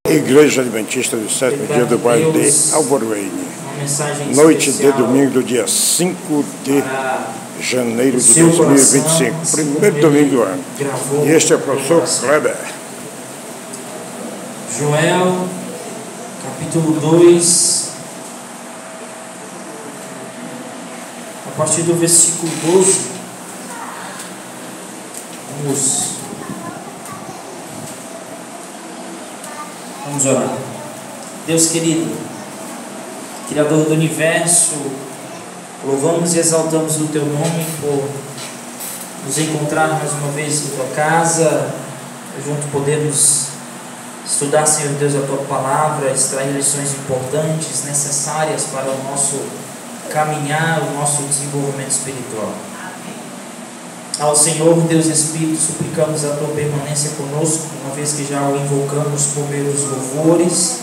Igreja Adventista do Sétimo Dia do bairro de Alvoreire. Noite de domingo do dia 5 de janeiro de 2025. Primeiro domingo do ano. E este é o professor Kleber. Joel, capítulo 2, a partir do versículo 12. Vamos orar. Deus querido, Criador do Universo, louvamos e exaltamos o Teu nome por nos encontrar mais uma vez em Tua casa, junto podemos estudar, Senhor Deus, a Tua Palavra, extrair lições importantes, necessárias para o nosso caminhar, o nosso desenvolvimento espiritual. Ao Senhor, Deus Espírito, suplicamos a Tua permanência conosco, uma vez que já o invocamos por meio dos louvores.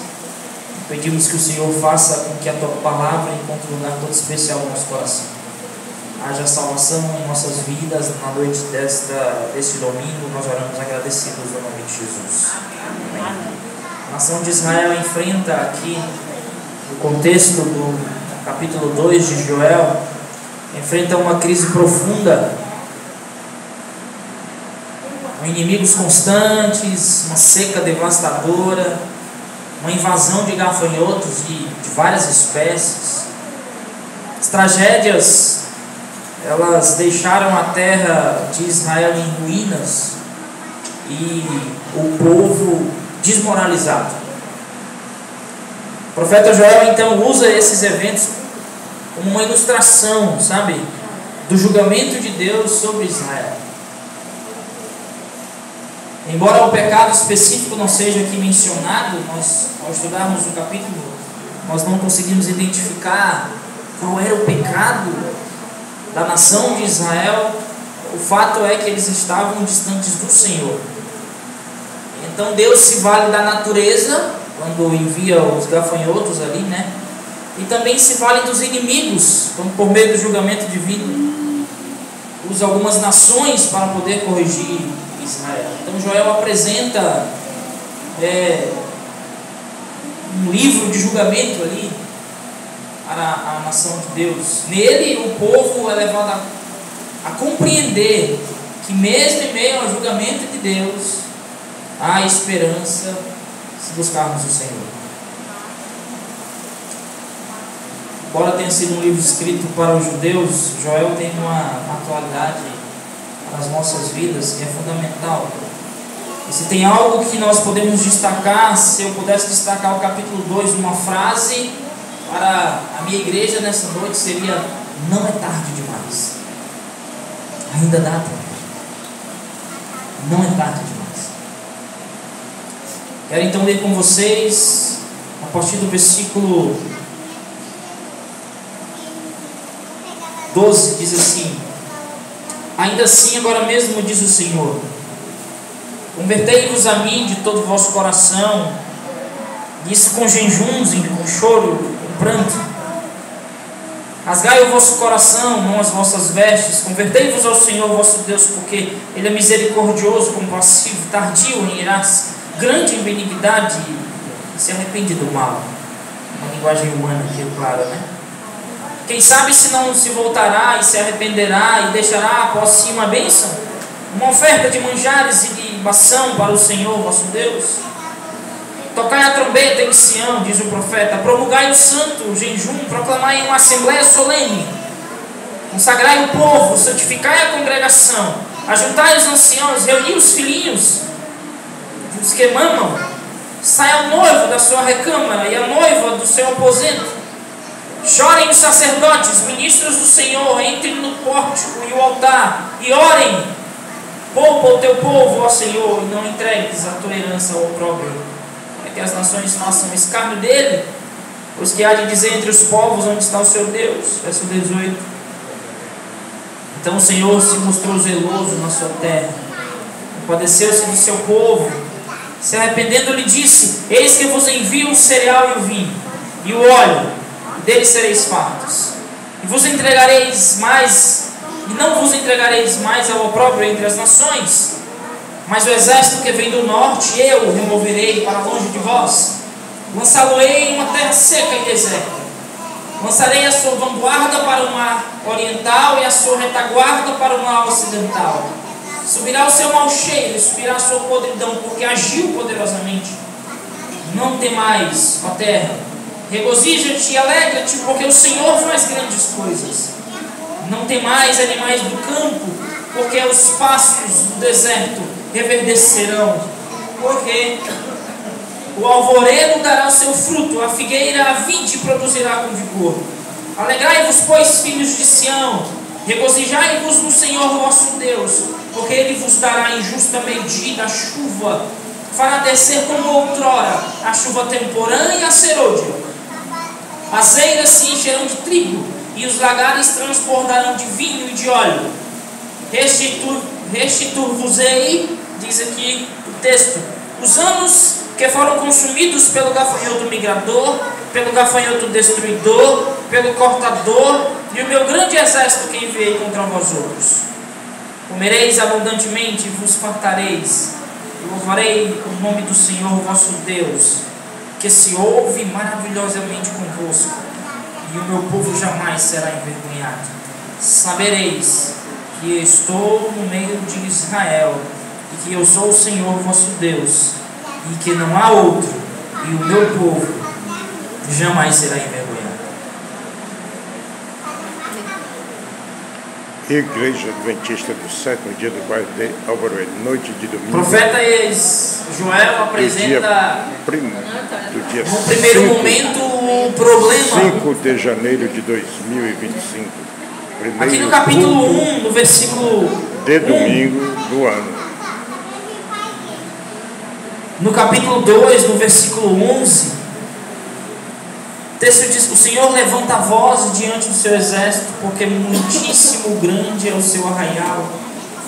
Pedimos que o Senhor faça com que a Tua Palavra encontre um lugar todo especial no nosso coração. Haja salvação em nossas vidas na noite deste domingo. Nós oramos agradecidos no nome de Jesus. Amém. A nação de Israel enfrenta aqui, no contexto do capítulo 2 de Joel, enfrenta uma crise profunda, com inimigos constantes, uma seca devastadora, uma invasão de gafanhotos de várias espécies. As tragédias, elas deixaram a terra de Israel em ruínas e o povo desmoralizado. O profeta Joel então usa esses eventos como uma ilustração, sabe, do julgamento de Deus sobre Israel. Embora o pecado específico não seja aqui mencionado, nós, ao estudarmos o capítulo, nós não conseguimos identificar qual era o pecado da nação de Israel. O fato é que eles estavam distantes do Senhor. Então Deus se vale da natureza, quando envia os gafanhotos ali, né? E também se vale dos inimigos, quando por meio do julgamento divino usa algumas nações para poder corrigir Israel. Então Joel apresenta um livro de julgamento ali para a nação de Deus. Nele o povo é levado a compreender que mesmo em meio ao julgamento de Deus há esperança se buscarmos o Senhor. Embora tenha sido um livro escrito para os judeus, Joel tem uma atualidade nas nossas vidas que é fundamental. E se tem algo que nós podemos destacar, se eu pudesse destacar o capítulo 2 numa frase para a minha igreja nessa noite, seria: não é tarde demais, ainda dá tempo, não é tarde demais. Quero então ler com vocês a partir do versículo 12, diz assim: ainda assim, agora mesmo, diz o Senhor, convertei-vos a mim de todo o vosso coração, isso com jejuns, com choro, com pranto. Rasgai o vosso coração, não as vossas vestes. Convertei-vos ao Senhor vosso Deus, porque Ele é misericordioso, compassivo, tardio em irar-se, grande em benignidade, e se arrepende do mal. Uma linguagem humana aqui, claro, né? Quem sabe se não se voltará e se arrependerá e deixará após si uma bênção, uma oferta de manjares e de libação para o Senhor vosso Deus. Tocai a trombeta em Sião, diz o profeta, promulgai o santo, o jejum, proclamai uma assembleia solene, consagrai o povo, santificai a congregação, ajuntai os anciãos, reuni os filhinhos, os que mamam, saia o noivo da sua recâmara e a noiva do seu aposento. Chorem os sacerdotes, ministros do Senhor, entrem no pórtico e o altar, e orem. Poupa o teu povo, ó Senhor, e não entregues a tua herança ao opróbrio, para que as nações façam escárnio dele, pois que há de dizer entre os povos onde está o seu Deus. Verso 18. Então o Senhor se mostrou zeloso na sua terra, compadeceu-se do seu povo, se arrependendo lhe disse: eis que vos envio o cereal e o vinho, e o óleo, deles sereis fartos, e vos entregareis mais, e não vos entregareis mais ao opróbrio entre as nações, Mas o exército que vem do norte eu removerei para longe de vós. Lançá-lo-ei em uma terra seca e deserta. Lançarei a sua vanguarda para o mar oriental e a sua retaguarda para o mar ocidental. Subirá o seu mau cheiro e subirá a sua podridão, porque agiu poderosamente. Não temais, ó terra. Regozija-te e alegra-te, porque o Senhor faz grandes coisas. Não temais, animais do campo, porque os pastos do deserto reverdecerão. Porque o alvoredo dará o seu fruto, a figueira, a vide produzirá com vigor. Alegrai-vos, pois, filhos de Sião, regozijai-vos no Senhor vosso Deus, porque Ele vos dará em justa medida a chuva, fará descer como outrora a chuva temporã e a serôdia. As eiras se encherão de trigo, e os lagares transbordarão de vinho e de óleo. Restituir-vos-ei, diz aqui o texto, os anos que foram consumidos pelo gafanhoto migrador, pelo gafanhoto destruidor, pelo cortador, e o meu grande exército que enviei contra vós outros. Comereis abundantemente e vos fartareis, e louvarei o nome do Senhor vosso Deus, que se ouve maravilhosamente convosco, e o meu povo jamais será envergonhado. Sabereis que estou no meio de Israel, e que eu sou o Senhor vosso Deus, e que não há outro, e o meu povo jamais será envergonhado. Igreja Adventista do Sétimo Dia do Bairro de Alvaroeiro, noite de domingo. Profeta Joel apresenta do dia no primeiro 5, momento um problema. 5 de janeiro de 2025. Aqui no capítulo 1, no versículo de domingo do ano. No capítulo 2, no versículo 11, o texto diz: o Senhor levanta a voz diante do seu exército, porque muitíssimo grande é o seu arraial,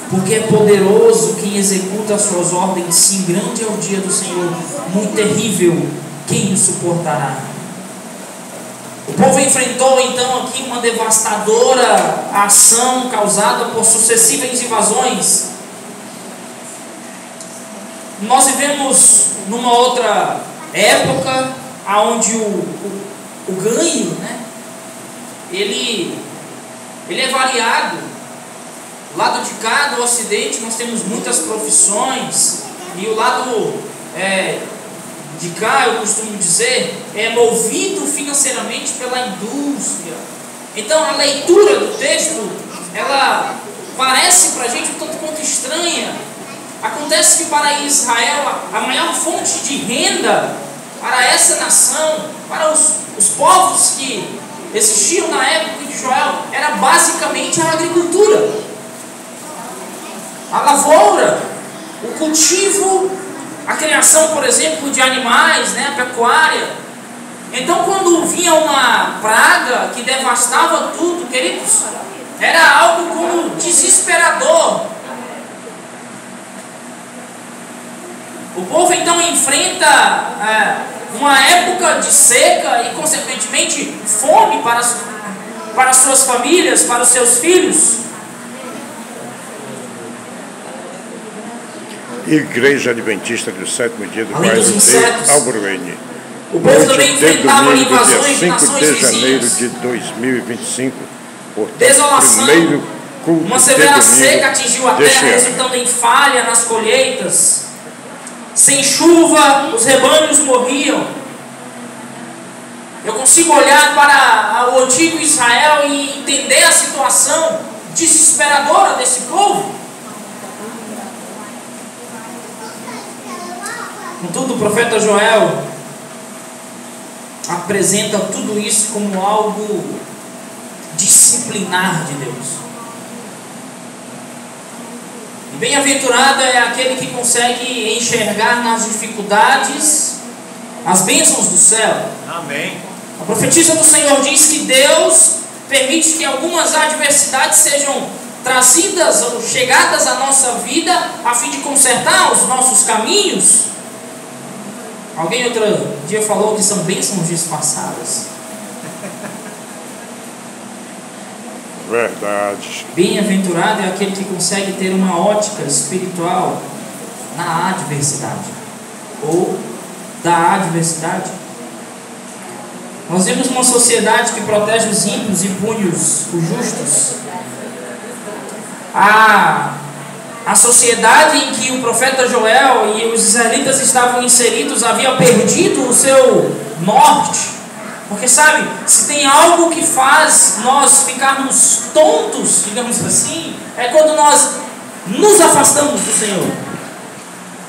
porque é poderoso quem executa as suas ordens. Sim, grande é o dia do Senhor, muito terrível, quem o suportará? O povo enfrentou então aqui uma devastadora ação causada por sucessivas invasões. Nós vivemos numa outra época onde o ganho, né, ele é variado. Lado de cá do Ocidente nós temos muitas profissões, e o lado de cá, eu costumo dizer, é movido financeiramente pela indústria. Então a leitura do texto, ela parece para a gente um tanto quanto estranha. Acontece que para Israel a maior fonte de renda para essa nação, para os povos que existiam na época de Joel, era basicamente a agricultura, a lavoura, o cultivo, a criação, por exemplo, de animais, né, a pecuária. Então, quando vinha uma praga que devastava tudo, queridos, era algo como desesperador. O povo então enfrenta uma época de seca e, consequentemente, fome para suas famílias, para os seus filhos. Igreja Adventista do Sétimo Dia do Bairro de Alvaroeiro. O povo também enfrentava invasões de 5 de janeiro vizinhas. de 2025. Portanto, Desolação, primeiro culto uma severa seca de atingiu a terra, resultando em falha nas colheitas. Sem chuva, os rebanhos morriam. Eu consigo olhar para o antigo Israel e entender a situação desesperadora desse povo. Contudo, o profeta Joel apresenta tudo isso como algo disciplinar de Deus. E bem-aventurado é aquele que consegue enxergar nas dificuldades as bênçãos do céu. Amém. A profetisa do Senhor diz que Deus permite que algumas adversidades sejam trazidas ou chegadas à nossa vida a fim de consertar os nossos caminhos. Alguém outro dia falou que são bênçãos disfarçadas. Verdade. Bem-aventurado é aquele que consegue ter uma ótica espiritual na adversidade, ou da adversidade. Nós vemos uma sociedade que protege os ímpios e pune os justos. A sociedade em que o profeta Joel e os israelitas estavam inseridos havia perdido o seu norte. Porque sabe, se tem algo que faz nós ficarmos tontos, digamos assim, é quando nós nos afastamos do Senhor.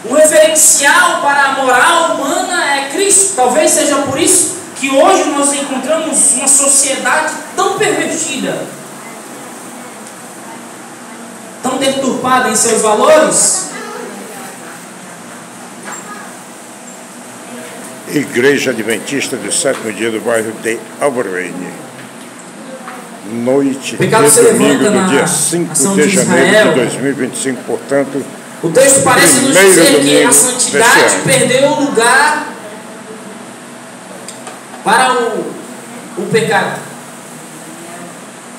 O referencial para a moral humana é Cristo. Talvez seja por isso que hoje nós encontramos uma sociedade tão pervertida, tão deturpada em seus valores. Igreja Adventista do Sétimo Dia do bairro de Alvorene. Noite de domingo do dia 5 de janeiro de 2025, portanto, o texto parece nos dizer que a santidade perdeu o lugar para o pecado.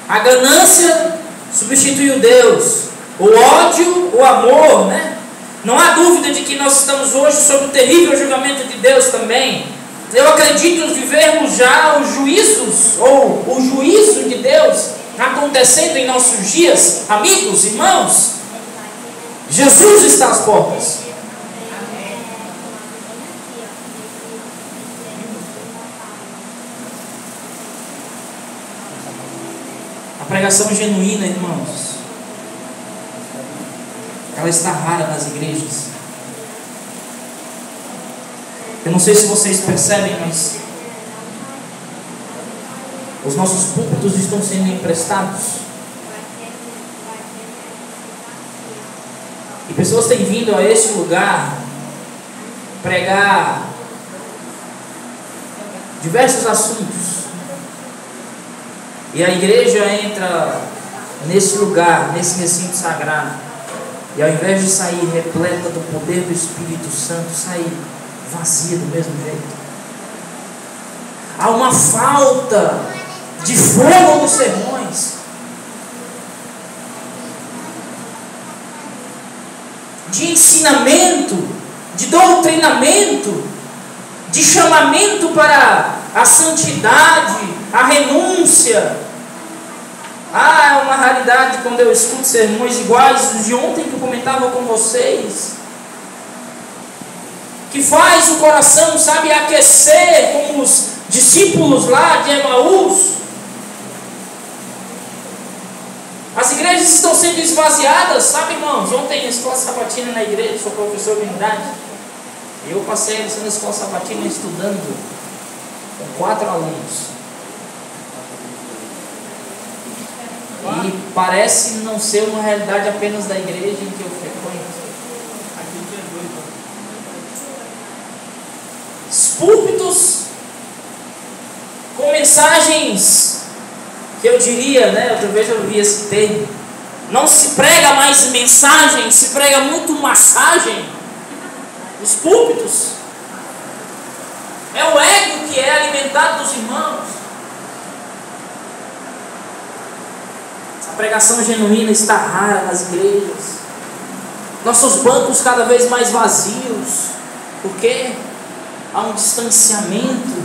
A ganância substituiu Deus. O ódio, o amor, né? Não há dúvida de que nós estamos hoje sob o terrível julgamento de Deus também. Eu acredito vivermos já os juízos, ou o juízo de Deus acontecendo em nossos dias. Amigos, irmãos, Jesus está às portas. A pregação genuína, irmãos, ela está rara nas igrejas. Eu não sei se vocês percebem, mas os nossos púlpitos estão sendo emprestados. E pessoas têm vindo a esse lugar pregar diversos assuntos. E a igreja entra nesse lugar, nesse recinto sagrado, e ao invés de sair repleta do poder do Espírito Santo, sai vazia do mesmo jeito. Há uma falta de fogo nos sermões, de ensinamento, de doutrinamento, de chamamento para a santidade, a renúncia. É uma raridade quando eu escuto sermões iguais os de ontem que eu comentava com vocês, que faz o coração, sabe, aquecer, como os discípulos lá de Emaús. As igrejas estão sendo esvaziadas, sabe, irmãos? Ontem na escola sabatina na igreja, sou professor de unidade, e eu passei na escola sabatina estudando com 4 alunos. E parece não ser uma realidade apenas da igreja em que eu frequento. Os púlpitos com mensagens que eu diria, né? Outra vez eu vi esse termo. Não se prega mais mensagem, se prega muito massagem. Os púlpitos é o ego que é alimentado dos irmãos. A pregação genuína está rara nas igrejas. Nossos bancos cada vez mais vazios. Por quê? Há um distanciamento.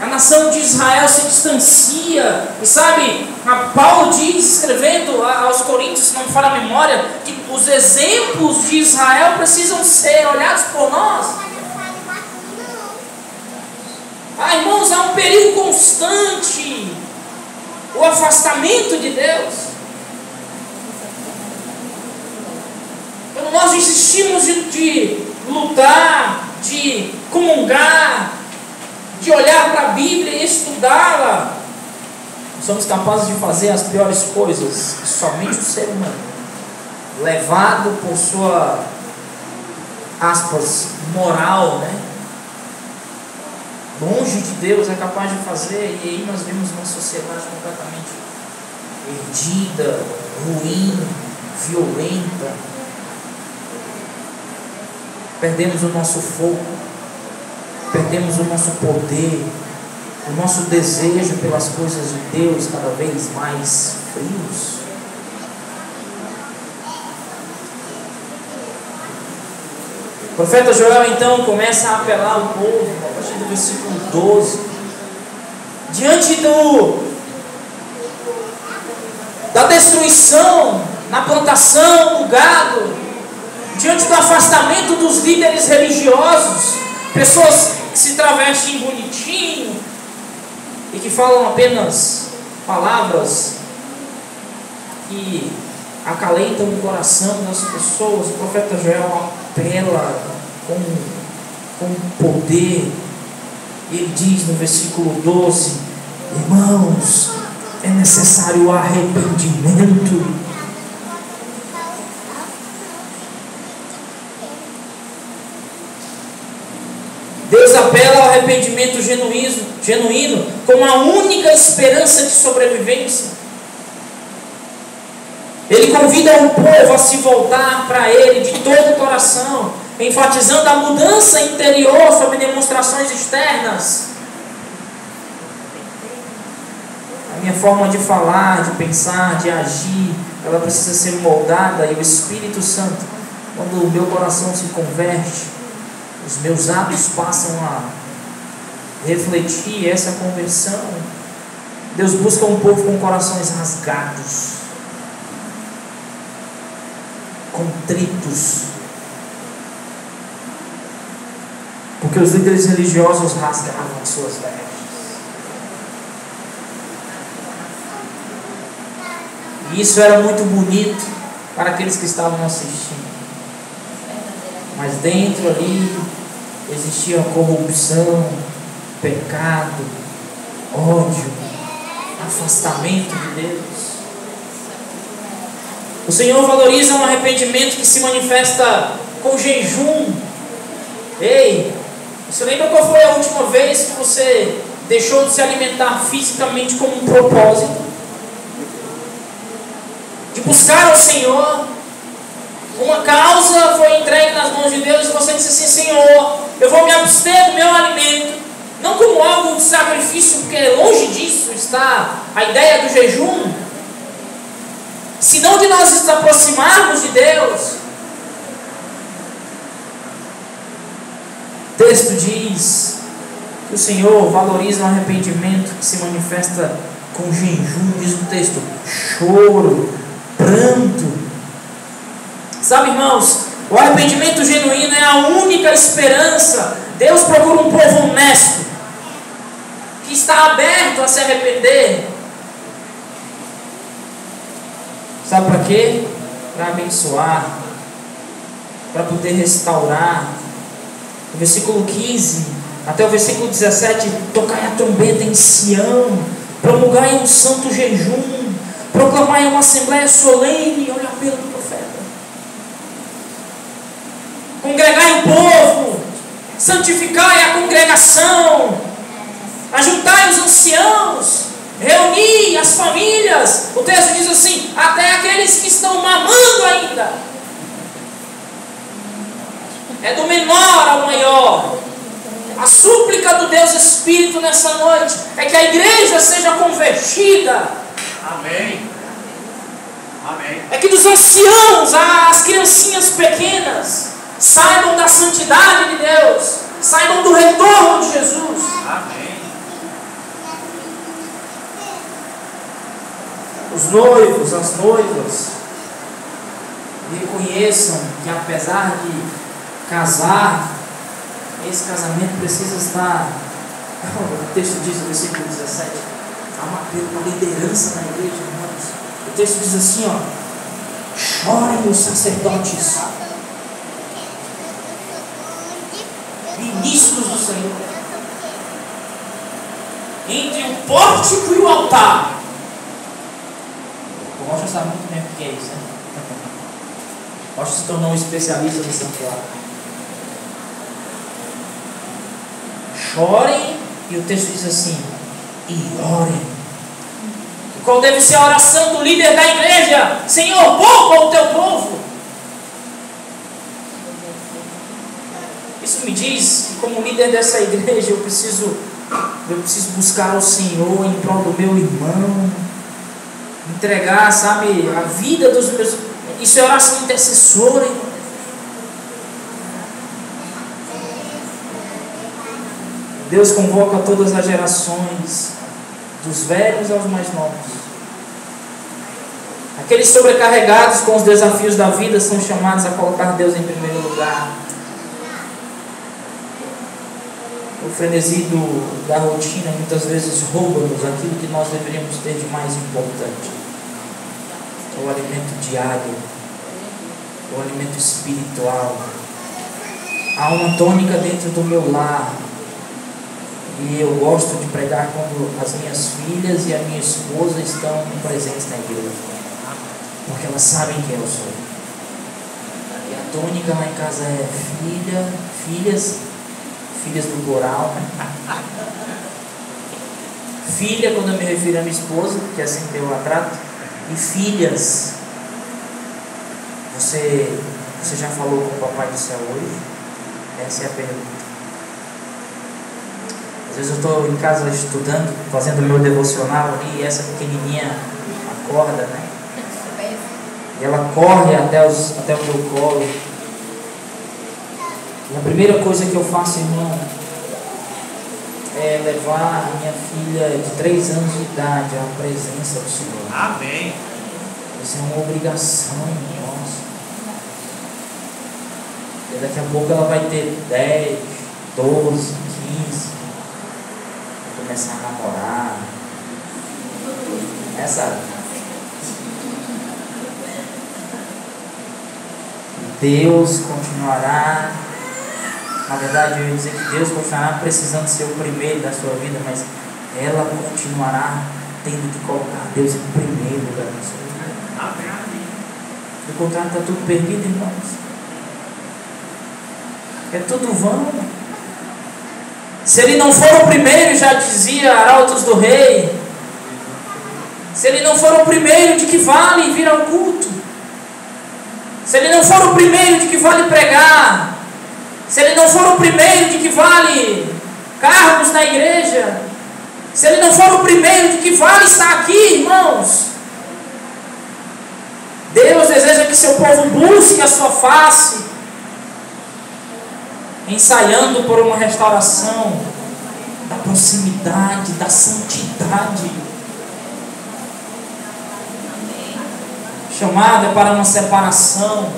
A nação de Israel se distancia. E sabe, Paulo diz, escrevendo aos Coríntios, se não me falha a memória, que os exemplos de Israel precisam ser olhados por nós. Irmãos, há um perigo constante. O afastamento de Deus. Quando nós desistimos de lutar, de comungar, de olhar para a Bíblia e estudá-la, somos capazes de fazer as piores coisas que somente o ser humano, levado por sua, aspas, moral, né? Longe de Deus é capaz de fazer. E aí nós vemos uma sociedade completamente perdida, ruim, violenta. Perdemos o nosso fogo, perdemos o nosso poder, o nosso desejo pelas coisas de Deus cada vez mais frios. O profeta Joel então começa a apelar ao povo, a partir do versículo 12, diante da destruição na plantação, no gado, diante do afastamento dos líderes religiosos, pessoas que se travestem bonitinho e que falam apenas palavras que acalentam o coração das pessoas. O profeta Joel apela com poder. Ele diz no versículo 12: irmãos, é necessário arrependimento. Deus apela ao arrependimento genuíno como a única esperança de sobrevivência. Ele convida o povo a se voltar para Ele de todo o coração, enfatizando a mudança interior sobre demonstrações externas. A minha forma de falar, de pensar, de agir, ela precisa ser moldada, e o Espírito Santo, quando o meu coração se converte, os meus atos passam a refletir essa conversão. Deus busca um povo com corações rasgados, contritos, porque os líderes religiosos rasgavam as suas vestes. E isso era muito bonito para aqueles que estavam assistindo. Mas dentro ali existia corrupção, pecado, ódio, afastamento de Deus. O Senhor valoriza um arrependimento que se manifesta com jejum. Ei, você lembra qual foi a última vez que você deixou de se alimentar fisicamente com um propósito? De buscar ao Senhor. Uma causa foi entregue nas mãos de Deus e você disse assim: Senhor, eu vou me abster do meu alimento, não como algo de sacrifício, porque longe disso está a ideia do jejum, senão de nós nos aproximarmos de Deus. O texto diz que o Senhor valoriza um arrependimento que se manifesta com jejum, diz o texto, choro, pranto. Sabe, irmãos, o arrependimento genuíno é a única esperança. Deus procura um povo honesto, que está aberto a se arrepender. Sabe para quê? Para abençoar, para poder restaurar. No versículo 15 até o versículo 17: tocai a trombeta em Sião, promulgai um santo jejum, proclamai uma assembleia solene. Olha o apelo do profeta. Congregai o povo, santificai a congregação, ajuntai os anciãos, reuni as famílias. O texto diz assim: até aqueles que estão mamando ainda. É do menor ao maior. A súplica do Deus Espírito nessa noite é que a igreja seja convertida. Amém. Amém. É que dos anciãos às criancinhas pequenas saibam da santidade de Deus, saibam do retorno de Jesus. Amém. Os noivos, as noivas, reconheçam que apesar de casar, esse casamento precisa estar. O texto diz no versículo 17, há uma liderança na igreja, irmãos. O texto diz assim, ó: chorem os sacerdotes, ministros do Senhor, entre o pórtico e o altar. O Rocha sabe muito bem o que é isso, né? O Rocha se tornou um especialista no santuário. Chorem, e o texto diz assim: e orem. Qual deve ser a oração do líder da igreja? Senhor, poupa o teu povo. Isso me diz que, como líder dessa igreja, eu preciso buscar o Senhor em prol do meu irmão, entregar, sabe, a vida dos meus. Isso é oração intercessora, irmão. Deus convoca todas as gerações, dos velhos aos mais novos. Aqueles sobrecarregados com os desafios da vida são chamados a colocar Deus em primeiro lugar. O frenesi da rotina muitas vezes rouba-nos aquilo que nós deveríamos ter de mais importante. O alimento diário, o alimento espiritual. Há uma tônica dentro do meu lar. E eu gosto de pregar quando as minhas filhas e a minha esposa estão presentes na igreja. Porque elas sabem quem eu sou. E a tônica lá em casa é filhas do plural. Filha, quando eu me refiro à minha esposa, que é assim que eu a trato. E filhas. Você já falou com o Papai do Céu hoje? Essa é a pergunta. Às vezes eu estou em casa estudando, fazendo o meu devocional ali, e essa pequenininha acorda, né? E ela corre até o meu colo. E a primeira coisa que eu faço, irmão, é levar a minha filha de 3 anos de idade à presença do Senhor. Amém. Isso é uma obrigação nossa. E daqui a pouco ela vai ter 10, 12, 15. Vai começar a namorar. Essa. Deus continuará, na verdade eu ia dizer que Deus continuará precisando ser o primeiro da sua vida, mas ela continuará tendo que colocar Deus em primeiro lugar na sua vida. Do contrário, está tudo perdido, irmãos. É tudo vão. Se ele não for o primeiro, já dizia Arautos do Rei, se ele não for o primeiro, de que vale vir ao culto? Se ele não for o primeiro, de que vale pregar? Se ele não for o primeiro, de que vale cargos na igreja? Se ele não for o primeiro, de que vale estar aqui, irmãos? Deus deseja que seu povo busque a sua face, ensaiando por uma restauração da proximidade, da santidade. Chamada para uma separação.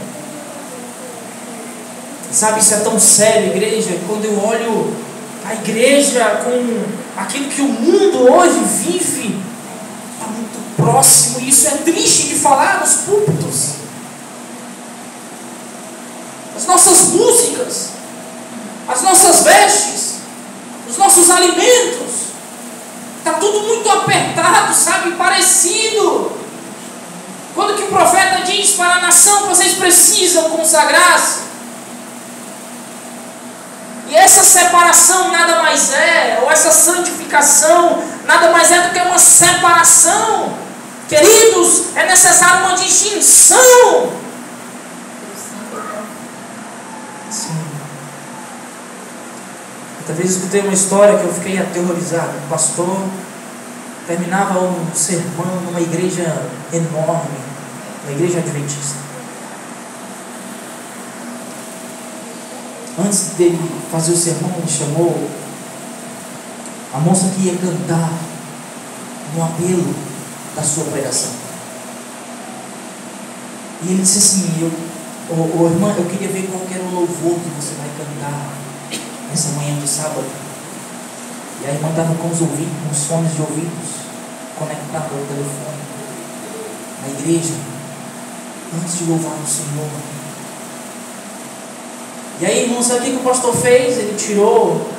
Sabe, isso é tão sério, igreja. Quando eu olho a igreja com aquilo que o mundo hoje vive, está muito próximo. E isso é triste de falar nos púlpitos. As nossas músicas, as nossas vestes, os nossos alimentos, está tudo muito apertado, sabe, parecido. Quando que o profeta diz para a nação: vocês precisam consagrar-se. E essa separação nada mais é, ou essa santificação nada mais é do que uma separação. Queridos, é necessário uma distinção. Sim. Outra vez eu escutei uma história que eu fiquei aterrorizado. Um pastor terminava um sermão numa igreja enorme, uma igreja adventista. Antes dele fazer o sermão, ele chamou a moça que ia cantar no apelo da sua pregação. E ele disse assim: irmã, eu queria ver qual era o louvor que você vai cantar nessa manhã de sábado. E a irmã estava com os ouvidos, com os fones de ouvidos conectados ao telefone na igreja, antes de louvar o Senhor. E aí, irmão, sabe o que o pastor fez? Ele tirou,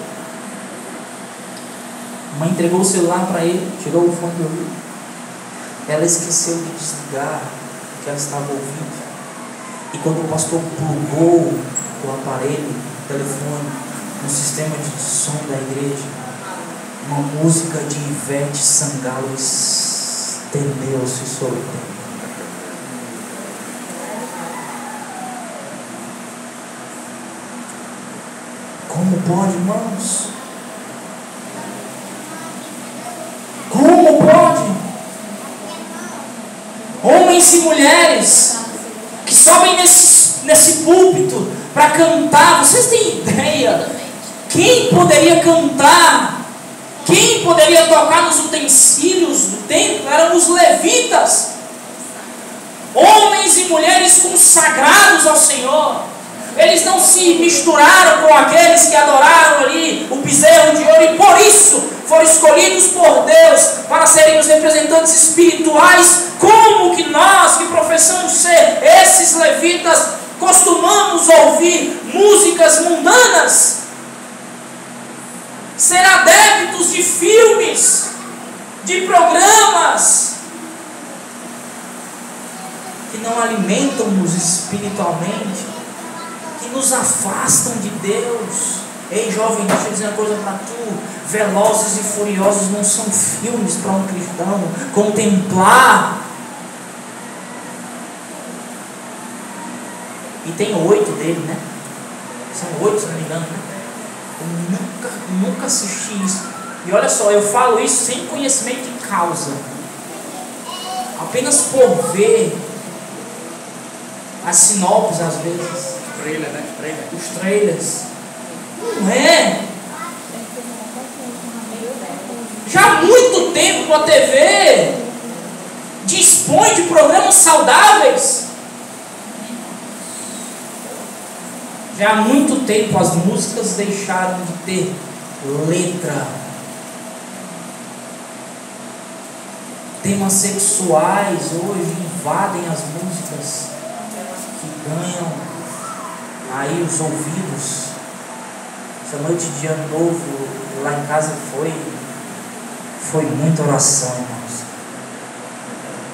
a mãe entregou o celular para ele, tirou o fone de ouvido. Ela esqueceu de desligar o que ela estava ouvindo. E quando o pastor plugou o aparelho, o telefone, no sistema de som da igreja, uma música de Ivete Sangalo estendeu-se sobre o tempo. Como pode, irmãos? Como pode? Homens e mulheres que sobem nesse púlpito para cantar. Vocês têm ideia? Quem poderia cantar Quem poderia tocar nos utensílios do templo eram os levitas, homens e mulheres consagrados ao Senhor. Eles não se misturaram com aqueles que adoraram ali o bezerro de ouro, e por isso foram escolhidos por Deus para serem os representantes espirituais. Como que nós, que professamos ser esses levitas, costumamos ouvir músicas mundanas, ser adeptos de filmes, de programas que não alimentam-nos espiritualmente, que nos afastam de Deus. Ei, jovem, deixa eu dizer uma coisa para tu: Velozes e Furiosos não são filmes para um cristão contemplar. E tem 8 dele, né? São 8, se não me engano, né? Eu nunca assisti isso. E olha só, eu falo isso sem conhecimento de causa, apenas por ver as sinopses às vezes. Trailer, né? Os trailers. Não é? Já há muito tempo a TV dispõe de programas saudáveis. Já há muito tempo as músicas deixaram de ter letra. Temas sexuais hoje invadem as músicas, que ganham aí os ouvidos. Essa noite de ano novo lá em casa foi muita oração, irmãos.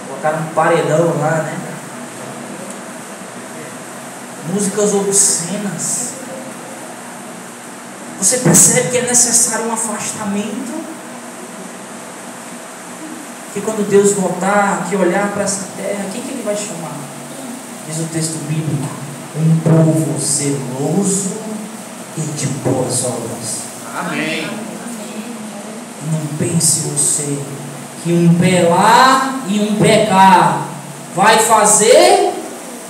Colocaram um paredão lá, né? Músicas obscenas. Você percebe que é necessário um afastamento? Que quando Deus voltar, que olhar para essa terra, quem que Ele vai chamar? Diz o texto bíblico: um povo zeloso e de boas obras. Amém. Não pense você que um pé lá e um pé cá vai fazer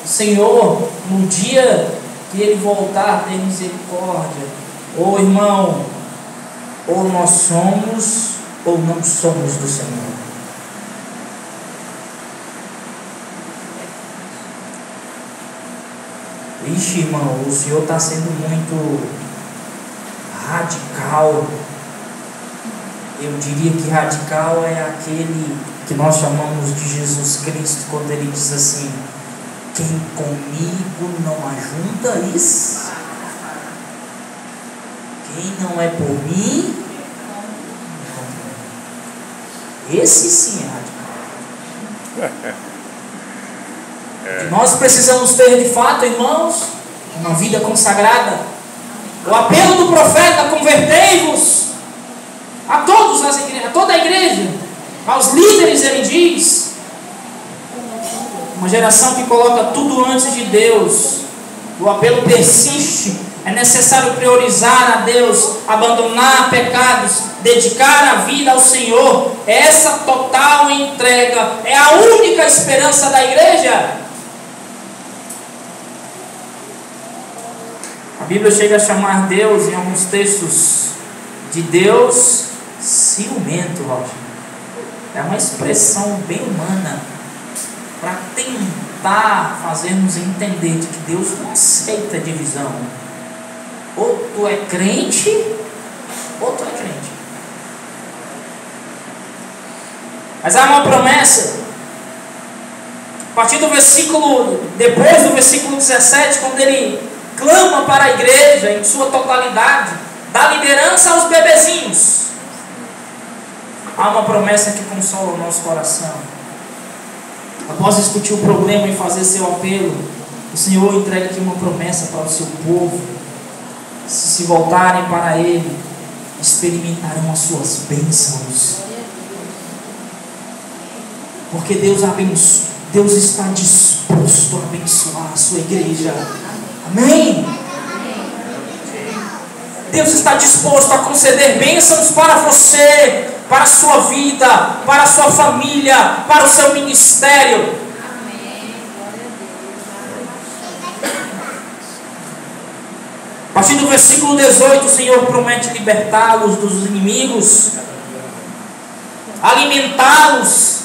o Senhor no dia que Ele voltar ter misericórdia. Ou irmão, ou nós somos ou não somos do Senhor. Ixi, irmão, o Senhor está sendo muito radical. Eu diria que radical é aquele que nós chamamos de Jesus Cristo, quando Ele diz assim: quem comigo não ajunta isso, quem não é por mim, esse sim é radical. Nós precisamos ter de fato, irmãos, uma vida consagrada. O apelo do profeta: convertei-vos. A todos nas igrejas, a toda a igreja, aos líderes, ele diz. Uma geração que coloca tudo antes de Deus. O apelo persiste. É necessário priorizar a Deus, abandonar pecados, dedicar a vida ao Senhor. Essa total entrega é a única esperança da igreja. A Bíblia chega a chamar Deus, em alguns textos, de Deus ciumento, Roger. É uma expressão bem humana para tentar fazer-nos entender de que Deus não aceita divisão. Ou tu é crente, ou tu é crente. Mas há uma promessa. A partir do versículo, depois do versículo 17, quando ele clama para a igreja em sua totalidade, dá liderança aos bebezinhos. Há uma promessa que consola o nosso coração. Após discutir o problema e fazer seu apelo, o Senhor entrega aqui uma promessa para o seu povo. Se voltarem para Ele, experimentarão as suas bênçãos. Porque Deus está disposto a abençoar a sua igreja. Amém? Deus está disposto a conceder bênçãos para você, para a sua vida, para a sua família, para o seu ministério. A partir do versículo 18, o Senhor promete libertá-los dos inimigos. alimentá-los,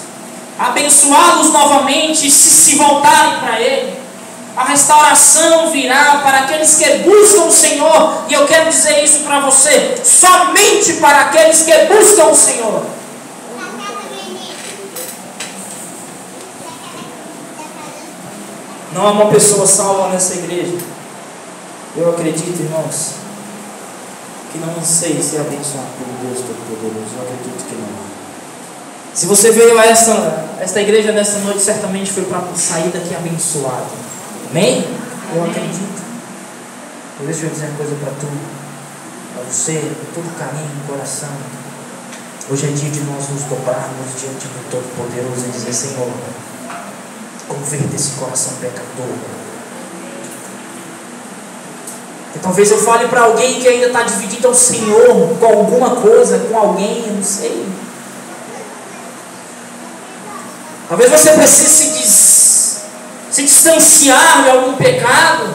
abençoá-los novamente se voltarem para Ele. A restauração virá para aqueles que buscam o Senhor. E eu quero dizer isso para você: somente para aqueles que buscam o Senhor. Não há uma pessoa salva nessa igreja, eu acredito, irmãos, que não anseie ser abençoado por Deus Todo-Poderoso. Eu acredito que não. Se você veio a esta igreja nesta noite, certamente foi para sair daqui abençoado. Amém? Eu acredito. Deixa eu dizer uma coisa para tu, para você, com todo carinho no coração. Hoje é dia de nós nos dobrarmos diante do Todo-Poderoso e dizer: Senhor, converta esse coração pecador. E talvez eu fale para alguém que ainda está dividido ao Senhor com alguma coisa, com alguém, eu não sei. Talvez você precise se distanciar de algum pecado.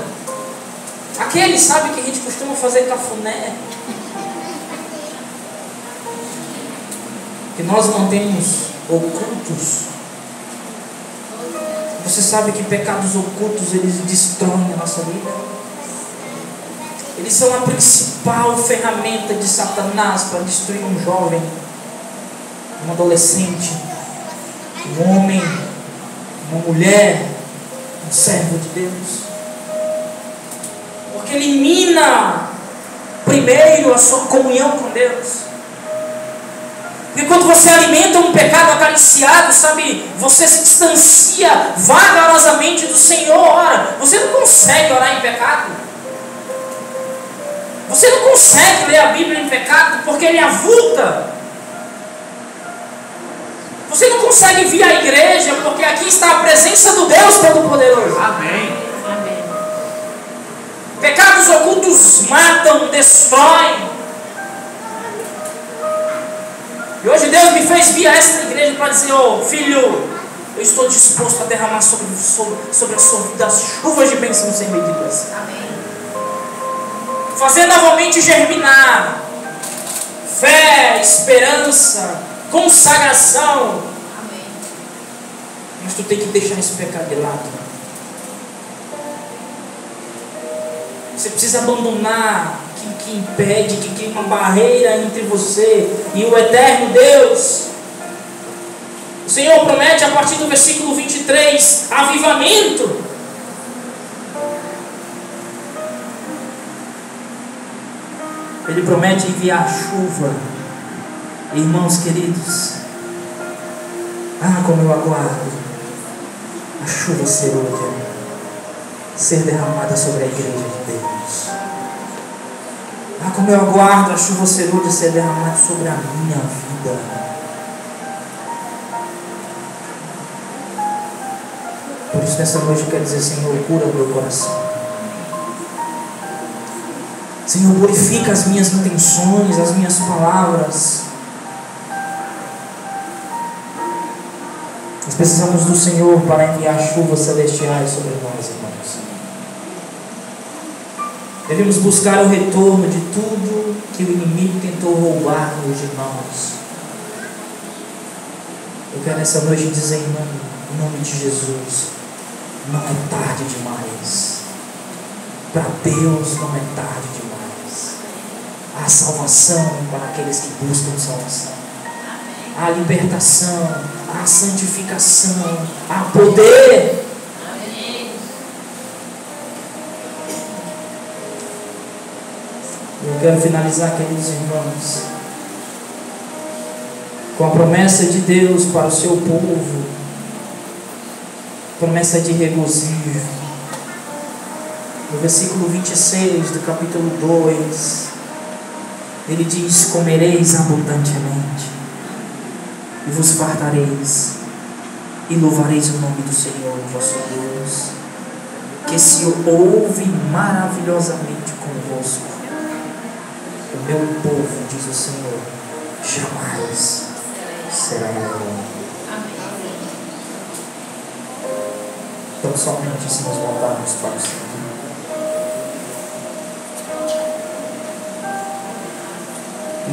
Aquele, sabe, que a gente costuma fazer cafuné, que nós mantemos ocultos. Você sabe que pecados ocultos, eles destroem a nossa vida. Eles são a principal ferramenta de Satanás para destruir um jovem, um adolescente, um homem, uma mulher, um servo de Deus. Porque elimina primeiro a sua comunhão com Deus. Porque quando você alimenta um pecado acariciado, sabe, você se distancia vagarosamente do Senhor. Ora, você não consegue orar em pecado. Você não consegue ler a Bíblia em pecado, porque ele avulta. Você não consegue vir à igreja, porque aqui está a presença do Deus Todo-Poderoso. Amém. Amém. Pecados ocultos matam, destroem. E hoje Deus me fez vir a esta igreja para dizer: oh, filho, eu estou disposto a derramar sobre a sua vida as chuvas de bênçãos sem medidas. Amém. Fazer novamente germinar fé, esperança, consagração. Amém. Mas tu tem que deixar esse pecado de lado. Você precisa abandonar que impede, que cria uma barreira entre você e o eterno Deus. O Senhor promete a partir do versículo 23 avivamento. Ele promete enviar chuva. Irmãos queridos, como eu aguardo a chuva serôdia ser derramada sobre a igreja de Deus. Como eu aguardo a chuva serôdia ser derramada sobre a minha vida. Por isso nessa noite eu quero dizer: Senhor, cura meu coração. Senhor, purifica as minhas intenções, as minhas palavras. Nós precisamos do Senhor para enviar chuvas celestiais sobre nós, irmãos. Devemos buscar o retorno de tudo que o inimigo tentou roubar-nos de nós. Eu quero nessa noite dizer, irmão, em nome de Jesus: não é tarde demais. Para Deus não é tarde demais. Há salvação para aqueles que buscam salvação. Há libertação, há santificação, há poder. Eu quero finalizar, queridos irmãos, com a promessa de Deus para o seu povo, promessa de regozijo. No versículo 26 do capítulo 2, ele diz: comereis abundantemente, e vos fartareis, e louvareis o nome do Senhor vosso Deus, que se ouve maravilhosamente convosco. O meu povo, diz o Senhor, jamais será envergonhado. Então somente se nos voltarmos para o Senhor.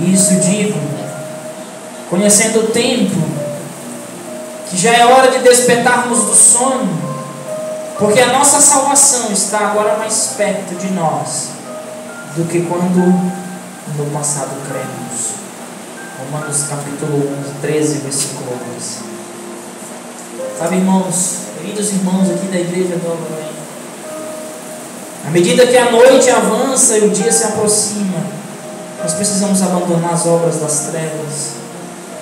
E isso digo conhecendo o tempo, que já é hora de despertarmos do sono, porque a nossa salvação está agora mais perto de nós do que quando no passado cremos. Romanos capítulo 13, versículo 11. Sabe, irmãos, queridos irmãos aqui da igreja do Alvarém, à medida que a noite avança e o dia se aproxima, nós precisamos abandonar as obras das trevas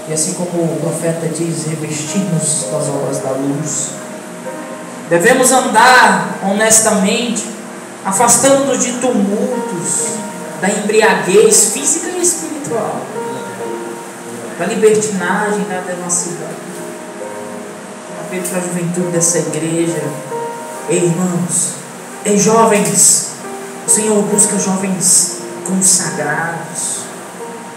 e, assim como o profeta diz, revestir-nos das obras da luz. Devemos andar honestamente, afastando-nos de tumultos, da embriaguez física e espiritual, da libertinagem, da devassidão. Apelo para a juventude dessa igreja: ei, irmãos, ei, jovens, o Senhor busca jovens consagrados,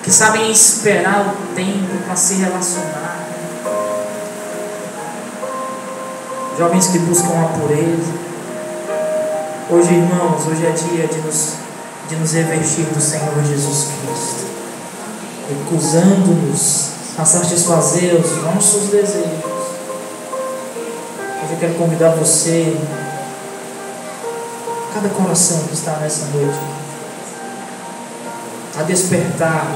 que sabem esperar o tempo para se relacionar, jovens que buscam a pureza. Hoje, irmãos, hoje é dia de nos revestir do Senhor Jesus Cristo, recusando-nos a satisfazer os nossos desejos. Hoje eu quero convidar você, cada coração que está nessa noite, a despertar,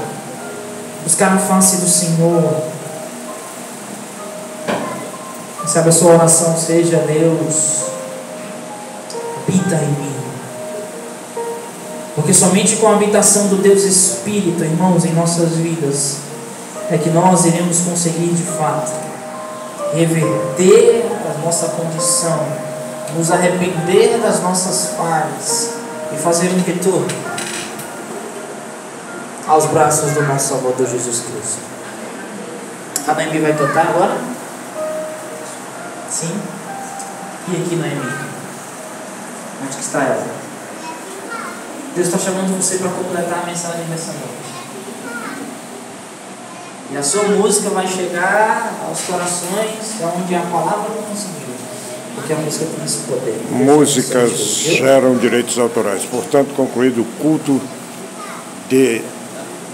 buscar a face do Senhor. Quem sabe a sua oração seja: Deus, habita em mim. Porque somente com a habitação do Deus Espírito, irmãos, em nossas vidas, é que nós iremos conseguir de fato reverter a nossa condição, nos arrepender das nossas falhas e fazer um retorno aos braços do nosso Salvador Jesus Cristo. A Noemi vai cantar agora? Sim? E aqui, Noemi? Onde que está ela? Deus está chamando você para completar a mensagem dessa noite. E a sua música vai chegar aos corações onde a palavra não conseguiu, porque a música tem esse poder. Músicas geram direitos autorais. Portanto, concluído o culto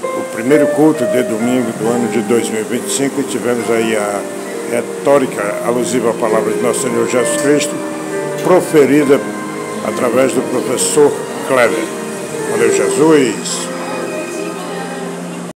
o primeiro culto de domingo do ano de 2025, e tivemos aí a retórica alusiva à palavra de nosso Senhor Jesus Cristo, proferida através do professor Kleber. Valeu, Jesus!